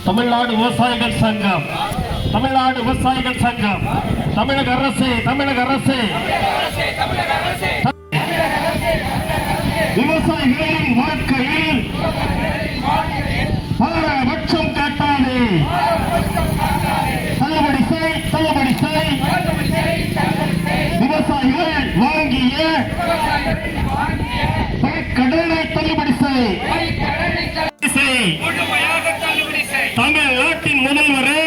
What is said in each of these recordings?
தமிழ்நாடு விவசாயிகள் சங்கம், தமிழ்நாடு விவசாயிகள் சங்கம், தமிழக அரசு, தமிழக அரசு, விவசாயிகளின் வாழ்க்கையில் பாரபட்சம் காட்டாது. தள்ளுபடி செய், தள்ளுபடி செய். விவசாயிகள் வாங்கிய கடனை தள்ளுபடி செய். தமிழ்நாட்டின் முதல்வரே,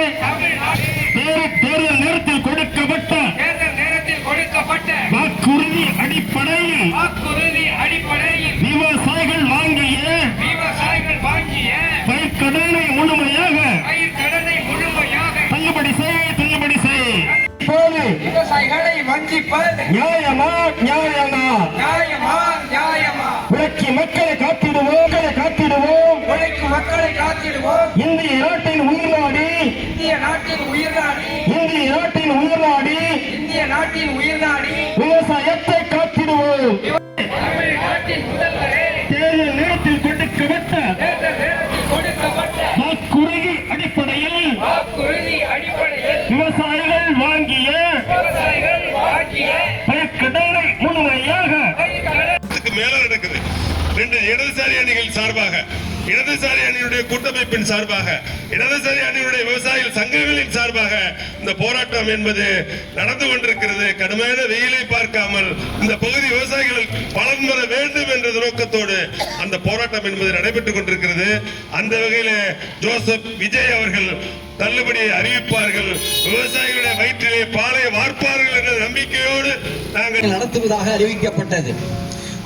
தேர்தல் நேரத்தில் கொடுக்கப்பட்ட வாக்குறுதி அடிப்படையில் விவசாயிகள் வாங்கிய பயிர்க்கடனை முழுமையாக தள்ளுபடி செய், தள்ளுபடி செய். விவசாயிகளை வஞ்சிப்பது நியாயமா, நியாயமா? நியாயமா, நியாயமா? உழைக்கும் மக்களை காத்திடுவோம், காத்திடுவோம். உழைக்கும் மக்களை காத்திடுவோம். இந்திய நாட்டின் உயிர்நாடி, இந்திய நாட்டின் உயிர்நாடி, இந்திய நாட்டின் உயிர்நாடி, இந்திய நாட்டின் உயிர்நாடி, விவசாயத்தை காத்திடுவோம். தமிழ்நாட்டின் முதல்வரே, தேர்தல் நேரத்தில் கொடுக்கப்பட்ட வாக்குறுதி அடிப்படையில் விவசாயிகள் வாங்கிய பயிர்க்கடனை முழுமையாக மேல நடக்குது. ரெண்டு இடதுசாரி அணிகள் சார்பாக, இடதுசாரி அணியுடைய கூட்டமைப்பின் சார்பாக, இடதுசாரி அணியுடைய விவசாயிகள் சங்கங்களின் சார்பாக இந்த போராட்டம் என்பது நடந்து கொண்டிருக்கிறது. கடுமையான வெயிலை பார்க்காமல் இந்த பகுதி விவசாயிகள் பலன் பெற வேண்டும் என்ற நோக்கத்தோடு அந்த போராட்டம் என்பது நடைபெற்றுக் கொண்டிருக்கிறது. அந்த வகையில் ஜோசப் விஜய் அவர்கள் தள்ளுபடியை அறிவிப்பார்கள், விவசாயிகளுடைய வயிற்றிலே பாலை வார்ப்பார்கள் என்ற நம்பிக்கையோடு நாங்கள் நடத்துவதாக அறிவிக்கப்பட்டது.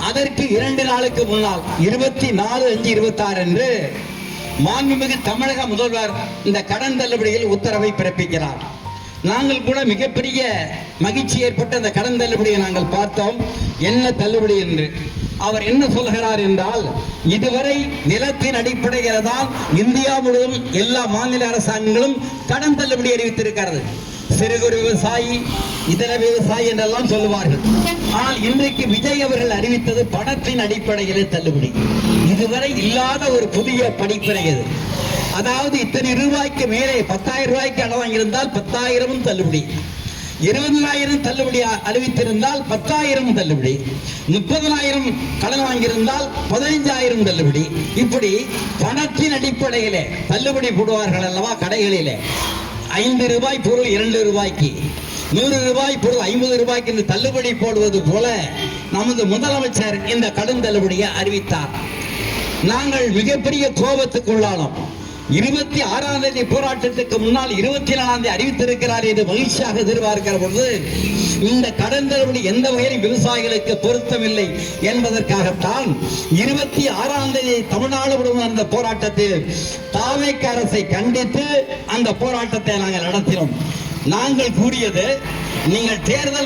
அதற்கு 2 நாளுக்கு முன்னால் 24/5/26 அன்று மாண்புமிகு தமிழக முதல்வர் இந்த கடன் தள்ளுபடியில் உத்தரவை பிறப்பிக்கிறார். நாங்கள் கூட மிகப்பெரிய மகிழ்ச்சி ஏற்பட்ட அந்த கடன் தள்ளுபடியை நாங்கள் பார்த்தோம். என்ன தள்ளுபடி என்று அவர் என்ன சொல்கிறார் என்றால், இதுவரை நிலத்தின் அடிப்படையில் தான் இந்தியா முழுவதும் எல்லா மாநில அரசாங்கங்களும் கடன் தள்ளுபடி அறிவித்திருக்கிறது. சிறு குறு விவசாயி, இதர விவசாயி என்றெல்லாம் சொல்லுவார்கள். ஆனால் இன்றைக்கு விஜய் அவர்கள் அறிவித்தது பணத்தின் அடிப்படையிலே தள்ளுபடி. இதுவரை இல்லாத ஒரு புதிய படிப்பினை இது. அதாவது இத்தனை ரூபாய்க்கு மேலே 10,000 ரூபாய்க்கு கடன் வாங்கியிருந்தால் 10,000 தள்ளுபடி, 20,000 தள்ளுபடி அறிவித்திருந்தால் 10,000 தள்ளுபடி, 30,000 கடன் வாங்கியிருந்தால் 15,000 தள்ளுபடி. இப்படி பணத்தின் அடிப்படையிலே தள்ளுபடி போடுவார்கள் அல்லவா கடைகளிலே. 5 ரூபாய் பொருள் 2 ரூபாய்க்கு, 100 ரூபாய் பொருள் 50 ரூபாய்க்கு என்று தள்ளுபடி போடுவது போல நமது முதலமைச்சர் இந்த கடன் தள்ளுபடியை அறிவித்தார். நாங்கள் மிகப்பெரிய கோபத்துக்குள்ளானோம். 26ஆம் தேதி போராட்டத்துக்கு முன்னால் 24ஆம் தேதி அறிவித்திருக்கிறார் என்று மகிழ்ச்சியாக எதிர்பார்க்கிற பொழுது இந்த கடன் தள்ளுபடி எந்த வகையிலும் விவசாயிகளுக்கு பொருத்தமில்லை என்பதற்காகத்தான் 26ஆம் தேதி தமிழ்நாடு முழுவதும் அந்த போராட்டத்தில் தாவேக அரசை கண்டித்து அந்த போராட்டத்தை நாங்கள் நடத்தினோம். நாங்கள் கூறியது, நீங்கள் தேர்தல்